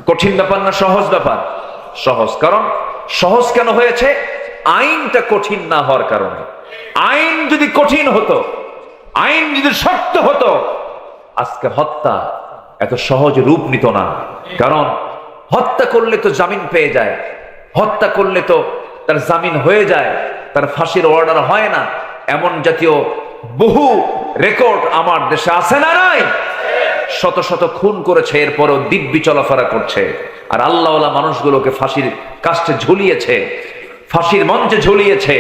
কঠিন ব্যাপার না সহজ ব্যাপার? সহজ। কারণ সহজ কেন হয়েছে? আইনটা কঠিন না হওয়ার কারণে। আইন যদি কঠিন হতো, আইন যদি শক্ত হতো, আজকে হত্যা এত সহজ রূপ নিত না। কারণ হত্যা করলে তো জামিন পেয়ে যায়, হত্যা করলে তো তার জামিন হয়ে যায়, তার ফাঁসির অর্ডার হয় না। এমন জাতীয় বহু রেকর্ড আমার দেশে আছে না নাই? শত শত খুন করেছে, এরপরও দিব্যি চলাফেরা করছে। আর আল্লাহওয়ালা মানুষগুলোকে ফাঁসির কাস্টে ঝুলিয়েছে, ফাঁসির মঞ্চে ঝুলিয়েছে।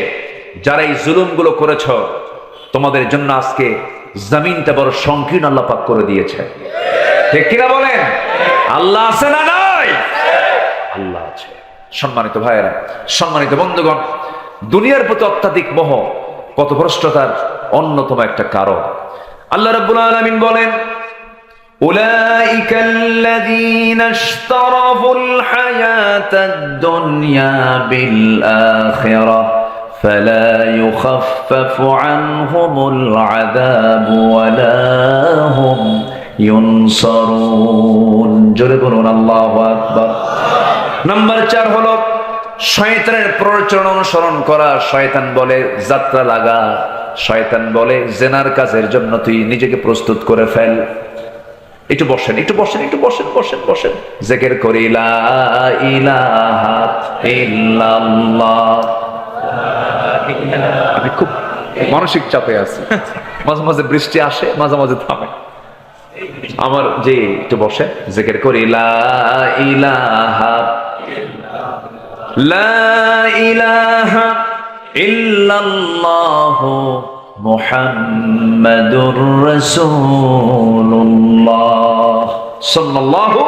যারা এই জুলুমগুলো করেছ, তোমাদের জন্য আজকে জমিনটা বড় সংকীর্ণ আল্লাহ পাক করে দিয়েছে। ঠিক কিনা বলেন? আল্লাহ আছে না নাই? আল্লাহ আছে। সম্মানিত ভাইয়েরা, সম্মানিত বন্ধুগণ, দুনিয়ার প্রতি অত্যাধিক মোহ পথভ্রষ্টতার অন্যতম একটা কারণ। আল্লাহ রাব্বুল আলামিন বলেন, উলাইকা আল্লাযীনা ইশতারাফুল হায়াতাদ-দুনিয়া বিল আখিরাহ ফালা ইউখাফফাফু আনহুমুল আযাবু ওয়ালা হুম ইউনসারুন। জোরে বলুন আল্লাহু আকবার। নাম্বার 4 হলো শয়তানের প্ররোচনা অনুসরণ করা। শয়তান বলে যাত্রা লাগা, শয়তান বলে জেনার কাজের জন্য তুই নিজেকে প্রস্তুত করে ফেল। একটু বসেন, একটু বসেন, একটু বসেন, বসেন, বসেন। জিকির করি লা ইলাহা ইল্লাল্লাহ। আমি খুব মানসিক চাপে আছি, মাঝে মাঝে বৃষ্টি আসে, মাঝে মাঝে থামে আমার। যে একটু বসে, জিকির করি লা ইলাহা লা ইলাহা ইল্লাল্লাহু মুহাম্মাদুর রাসূলুল্লাহ সাল্লাল্লাহু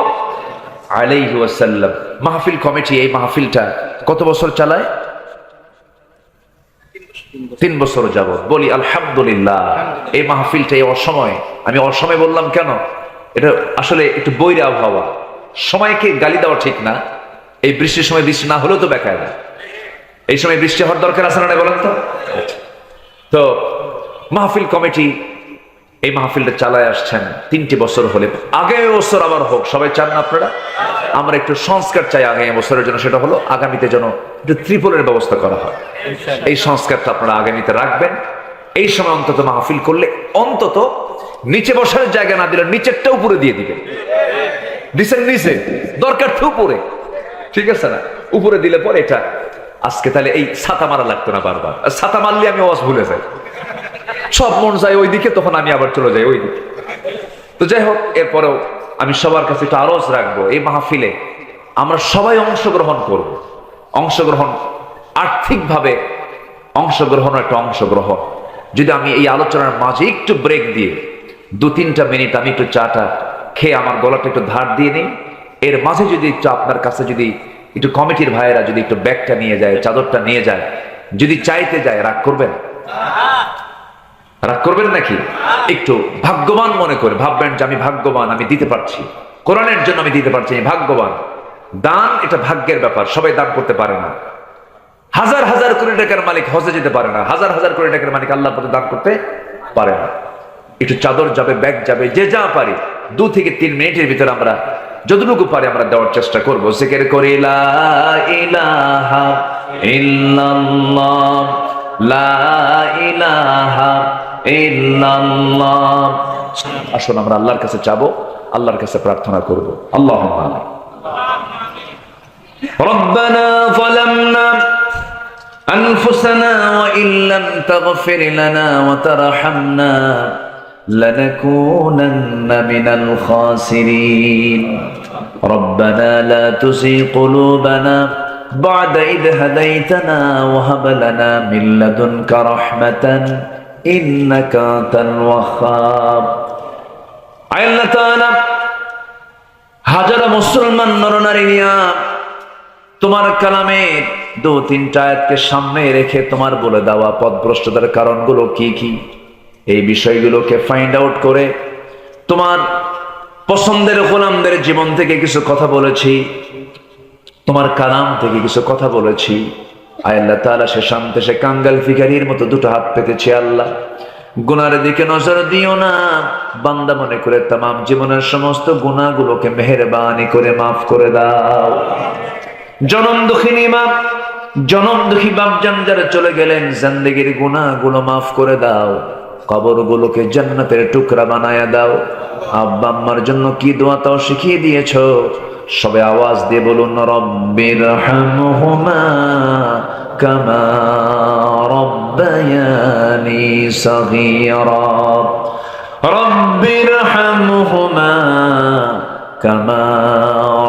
আলাইহি ওয়াসাল্লাম। মাহফিল কমিটি এই মাহফিলটা কত বছর চালায়? 3 বছর যাবত। বলি আলহামদুলিল্লাহ। এই মাহফিলটা এই অসময়, আমি অসময় বললাম কেন? এটা আসলে একটু বৈরী আবহাওয়া। সময়কে গালি দেওয়া ঠিক না। এই বৃষ্টির সময় বৃষ্টি না হলেও তো বেকার। এই সময় বৃষ্টি হওয়ার দরকার আছে না বলেন তো? তো মাহফিল কমিটি এই মাহফিলটা চালায় আসছেন 3টি বছর হলে। আগামী বছর আবার হোক, সবাই চান না আপনারা? আমরা একটু সংস্কার চাই আগামী বছরের জন্য। সেটা হলো আগামীতে যেন একটু ত্রিপলের ব্যবস্থা করা হয়। এই সংস্কারটা আপনারা আগামীতে রাখবেন। এই সময় অন্তত মাহফিল করলে অন্তত নিচে বসার জায়গা না দিলে নিচেরটা উপরে দিয়ে দিবেন। দিচ্ছেন নিচে, দরকার তো উপরে, ঠিক আছে না? উপরে দিলে পরে এটা আজকে তাহলে এই ছাতা মারা লাগতো না বারবার। ছাতা মারলে আমি ওয়াজ ভুলে যাই, সব মন যায় ওইদিকে, তখন আমি আবার চলে যাই ওইদিকে। তো যাই হোক, এরপরেও আমি সবার কাছে একটু আরজ রাখবো, এই মাহফিলে আমরা সবাই অংশগ্রহণ করব। অংশগ্রহণ আর্থিকভাবে অংশগ্রহণ একটা অংশগ্রহণ। যদি আমি এই আলোচনার মাঝে একটু ব্রেক দিয়ে 2-3টা মিনিট আমি একটু চাটা খেয়ে আমার গলাটা একটু ধার দিয়ে নিই, এর মাঝে যদি একটু আপনার কাছে যদি একটু কমিটির ভাইয়েরা যদি একটু ব্যাগটা নিয়ে যায়, চাদরটা নিয়ে যায়, যদি চাইতে যায়, রাগ করবেন? রাগ করবেন নাকি? একটু ভাগ্যবান মনে করে ভাববেন যে আমি ভাগ্যবান, আমি দিতে পারছি, কোরআনের জন্য আমি দিতে পারছি, আমি ভাগ্যবান। দান এটা ভাগ্যের ব্যাপার, সবাই দান করতে পারে না। হাজার হাজার কোটি টাকার মালিক হজে যেতে পারে না, হাজার হাজার কোটি টাকার মালিক আল্লাহর পথে দান করতে পারে না। একটু চাদর যাবে, ব্যাগ যাবে, যে যা পারি 2 থেকে 3 মিনিটের ভিতরে আমরা যতটুকু পারি আমরা দেওয়ার চেষ্টা করবো। জিকির করি লা ইলাহা ইল্লাল্লাহ লা ইলাহা ইল্লাল্লাহ। আসুন আমরা আল্লাহর কাছে চাবো, আল্লাহর কাছে প্রার্থনা করব। আল্লাহুম্মা রব্বানা যালামনা আনফুসানা ওয়া ইল্লাম তাগফির লানা ওয়া তারহামনা লানাকুনান্না মিনাল খাসিরিন। রব্বানা লা তুযিগ কুলুবানা বা'দা ইদ হাদাইতানা ওয়া হাব লানা মিন লাদুনকা রাহমাতান ইন্নাকা আনতাল ওয়াহ্হাব। আল্লাহ তাআলা হাজারো মুসলমান নরনারী নিয়া তোমার কালামের 2-3টা আয়াতকে সামনে রেখে তোমার বলে দেওয়া পথভ্রষ্টতার কারণগুলো কি কি, এই বিষয়গুলোকে ফাইন্ড আউট করে তোমার পছন্দের গোলামদের জীবন থেকে কিছু কথা বলেছি, তোমার কালাম থেকে কিছু কথা বলেছি। আল্লাহ তাআলা সে শান্তে সে কাঙ্গাল ফিকারির মতো 2টো হাত পেতেছি। আল্লাহ গুনার দিকে নজর দিও না। বান্দা মনে করে তামাম জীবনের সমস্ত গুনাহগুলোকে মেহেরবানি করে মাফ করে দাও। জনম দুঃখিনী মা, জনম দুঃখী বাপজান যারা চলে গেলেন, জিন্দেগির গুনাহগুলো মাফ করে দাও। কবরগুলোকে জান্নাতের টুকরা বানায়া দাও। আব্বা আম্মার জন্য কি দোয়া তাও শিখিয়ে দিয়েছো। সবে আওয়াজ দিয়ে বলুন, রব্বিরহামহুমা কামা রব্বায়ানি সগীরা। রব্বিরহামহুমা কামা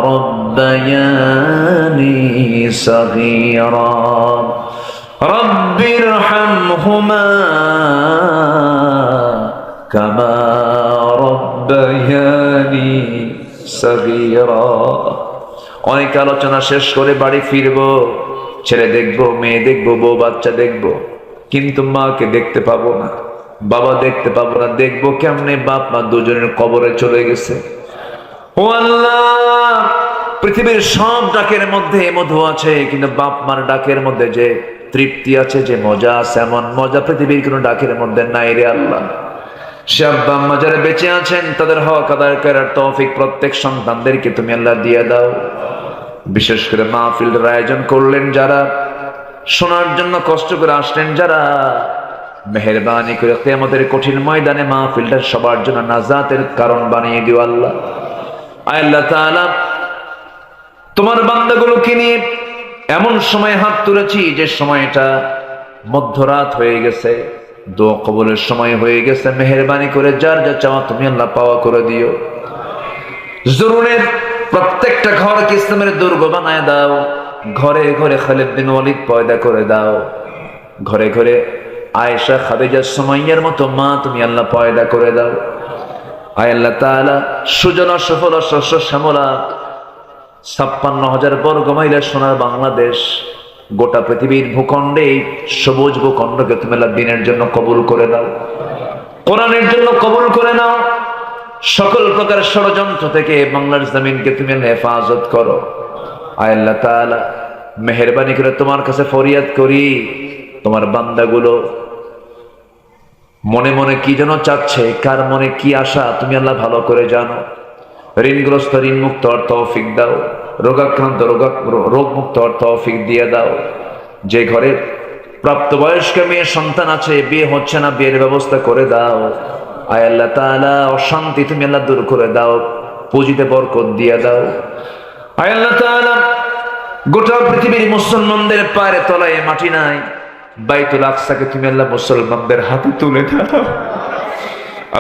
রব্বায়ানি সগীরা। রব্বিরহামহুমা কামা রব্বায়ানি সগীরা। অনেক আলোচনা শেষ করে বাড়ি ফিরবো, ছেলে দেখবো, মেয়ে দেখবো, বউ বাচ্চা দেখবো, কিন্তু মাকে দেখতে পাবো না, বাবা দেখতে পাবো না। দেখবো কেমনে? বাপ মা দুজনের কবরে চলে গেছে। ও আল্লাহ, পৃথিবীর সব ডাকের মধ্যে মধু আছে, কিন্তু বাপ মার ডাকের মধ্যে যে তৃপ্তি আছে, যে মজা আছে, এমন মজা পৃথিবীর কোনো ডাকের মধ্যে নাই রে আল্লাহ। সে আব্বা আম্মা যারা বেঁচে আছেন তাদের হক আদায় করার তৌফিক প্রত্যেক সন্তানদেরকে তুমি আল্লাহ দিয়ে দাও। বিশেষ করে মাহফিলের আয়োজন করলেন যারা, শোনার জন্য কষ্ট করে আসলেন যারা, মেহেরবানি করে কিয়ামতের কঠিন ময়দানে মাহফিলটা সবার জন্য নাজাতের কারণ বানিয়ে দিও আল্লাহ। আল্লাহ তাআলা, তোমার বান্দাগুলোকে নিয়ে এমন সময় হাত তুলেছি যে সময়টা মধ্যরাত হয়ে গেছে, দোয়া কবুলের সময় হয়ে গেছে। মেহেরবানি করে যার যা চাওয়া তুমি আল্লাহ পাওয়া করে দিও। জরুরের প্রত্যেকটা ঘরকে ইসলামের দুর্গ বানায় দাও। ঘরে ঘরে খালিদ বিন ওয়ালিদ পয়দা করে দাও। ঘরে ঘরে আয়েশা, খাদিজা, সুমাইয়ার মতো মা তুমি আল্লাহ পয়দা করে দাও। আয় আল্লাহ তাআলা, সুজলা সফলা শস্য শ্যামলা 56,000 বর্গ মাইলের সোনার বাংলাদেশ, গোটা পৃথিবীর ভূখণ্ডে সবুজ ভূখণ্ডকে তুমি আল্লাহ দ্বীনের জন্য কবুল করে দাও, কোরআনের জন্য কবুল করে নাও। সকল প্রকার ষড়যন্ত্র থেকে বাংলার জমিনকে তুমি হেফাজত করো। আয় আল্লাহ তাআলা, মেহেরবানি করে তোমার কাছে ফরিয়াদ করি, তোমার বান্দাগুলো মনে মনে কি যেন চাচ্ছে, কার মনে কি আশা তুমি আল্লাহ ভালো করে জানো। ঋণগ্রস্ত ঋণ মুক্ত হওয়ার তৌফিক দাও। রোগাক্রান্ত রোগ মুক্ত হওয়ার তৌফিক দিয়ে দাও। যে ঘরে প্রাপ্তবয়স্ক মেয়ে সন্তান আছে, বিয়ে হচ্ছে না, বিয়ের ব্যবস্থা করে দাও। আয় আল্লাহ তাআলা, অশান্তি তুমি আল্লাহ দূর করে দাও, পুঁজিতে বরকত দিয়ে দাও। আয় আল্লাহ তাআলা, গোটা পৃথিবীর মুসলমানদের পায়ের তলায় মাটি নাই, বাইতুল আকসাকে তুমি আল্লাহ মুসলমানদের হাতে তুলে দাও।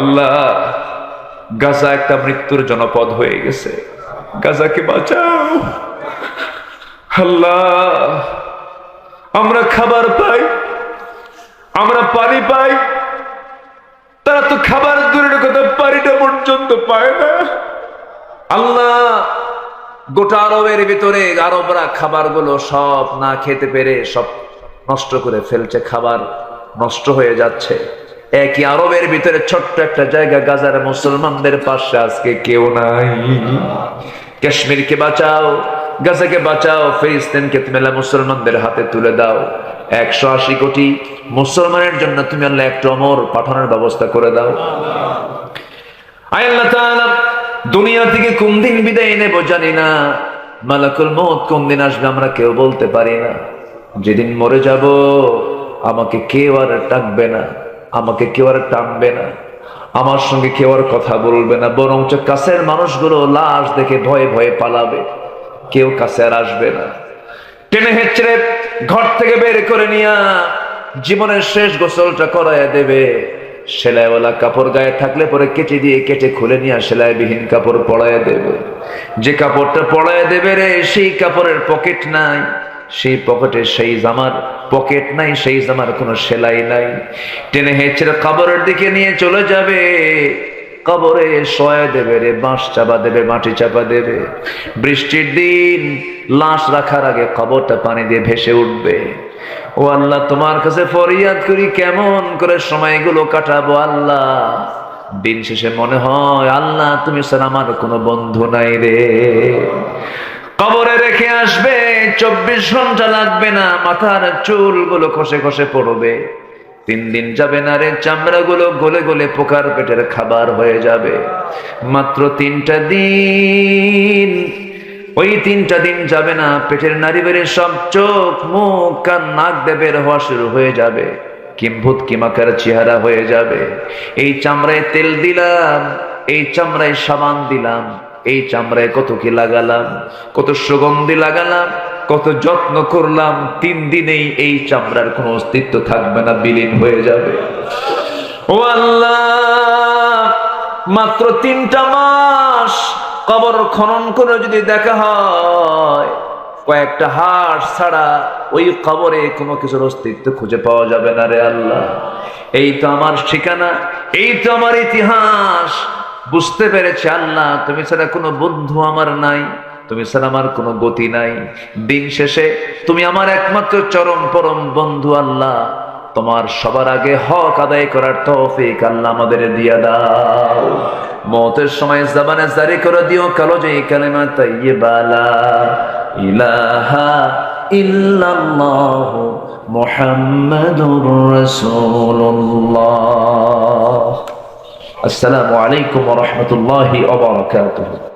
আল্লাহ, গাজা একটা মৃত্যুর জনপদ হয়ে গেছে, গাজাকে বাঁচাও। আল্লাহ, আমরা খাবার পাই, আমরা পানি পাই, তারা তো খাবার দূরের কথা পানিটা পর্যন্ত পায় না। আল্লাহ, গোটা আরবের ভিতরে আরবরা খাবারগুলো সব না খেতে পেরে সব নষ্ট করে ফেলছে, খাবার নষ্ট হয়ে যাচ্ছে। একই আরবের ভিতরে ছোট্ট একটা জায়গা গাজার মুসলমানদের পাশে আজকে কেউ নাই। কাশ্মীরকে বাঁচাও, গাজাকে বাঁচাও, ফিলিস্তিনকে তুমি আল্লাহ মুসলমানদের হাতে তুলে দাও। 180 কোটি মুসলমানের জন্য তুমি আল্লাহ একটা অমর পাঠানোর ব্যবস্থা করে দাও। আয় আল্লাহ তাআলা, দুনিয়া থেকে কোন দিন বিদায় নেব জানি না, মালাকুল মউত কোন দিন আসবে আমরা কেউ বলতে পারি না। যেদিন মরে যাব আমাকে কেউ আর ডাকবে না, আমাকে কেউ আর টানবে না, আমার সঙ্গে কেউ আর কথা বলবে না, বরঞ্চ কাছের মানুষগুলো লাশ দেখে ভয়ে ভয়ে পালাবে, কেউ কাছে আর আসবে না। টেনে হেঁচড়ে ঘর থেকে বের করে নিয়ে জীবনের শেষ গোসলটা করায় দেবে। সেলাইওয়ালা কাপড় গায়ে থাকলে পরে কেটে দিয়ে কেটে খুলে নিয়ে সেলাইবিহীন কাপড় পরায় দেবে। যে কাপড়টা পরায় দেবে রে, সেই কাপড়ের পকেট নাই, সেই পকেটে সেই জামার পকেট নাই, সেই জামার কোনো সেলাই নাই। টেনে হেঁচড়ে কবরের দিকে নিয়ে চলে যাবে, কবরে শোয়া দেবে রে, বাঁশ চাপা দেবে, মাটি চাপা দেবে। বৃষ্টির দিন লাশ রাখার আগে কবরটা পানি দিয়ে ভেসে উঠবে। ও আল্লাহ, তোমার কাছে ফরিয়াদ করি, কেমন করে সময়গুলো কাটাবো আল্লাহ। দিন শেষে মনে হয় আল্লাহ তুমি স্যার আমার কোনো বন্ধু নাই রে। কবরে রেখে আসবে, 24 ঘন্টা লাগবে না, মাথার চুলগুলো খসে খসে পড়বে, 3 দিন যাবে না রে, চামড়াগুলো গলে গলে পোকার পেটের খাবার হয়ে যাবে। মাত্র 3টা দিন, ওই 3টা দিন যাবে না, পেটের নারী বেড়ে সব চোখ মুখ কান নাক দিয়ে বের হওয়া শুরু হয়ে যাবে, কিম্ভূত কিমাকার চেহারা হয়ে যাবে। এই চামড়ায় তেল দিলাম, এই চামড়ায় সাবান দিলাম, এই চামড়ায় কত কি লাগালাম, কত সুগন্ধি লাগালাম, কত যত্ন করলাম, 3 দিনেই এই চামড়ার কোনো অস্তিত্ব থাকবে না, বিলীন হয়ে যাবে। ও আল্লাহ, মাত্র 3টা মাস কবর খনন করে যদি দেখা হয়, কয়েকটা হাড় ছাড়া ওই কবরে কোনো কিছুর অস্তিত্ব খুঁজে পাওয়া যাবে না রে আল্লাহ। এই তো আমার ঠিকানা, এই তো আমার ইতিহাস। বুঝতে পেরেছি আল্লাহ, তুমি ছাড়া কোনো বন্ধু আমার নাই, তুমি ছাড়া আমার কোনো গতি নাই। দিন শেষে তুমি আমার একমাত্র চরম পরম বন্ধু আল্লাহ। তোমার সবার আগে হক আদায় করার তৌফিক আল্লাহ আমাদের দিয়া দাও। মওতের সময় জবানে জারি করে দিও কালেমা কালিমা তাইয়্যিবা লা ইলাহা ইল্লাল্লাহ মুহাম্মাদুর রাসূলুল্লাহ। আসসালামু আলাইকুম ওয়া রাহমাতুল্লাহি ওয়া বারাকাতুহু।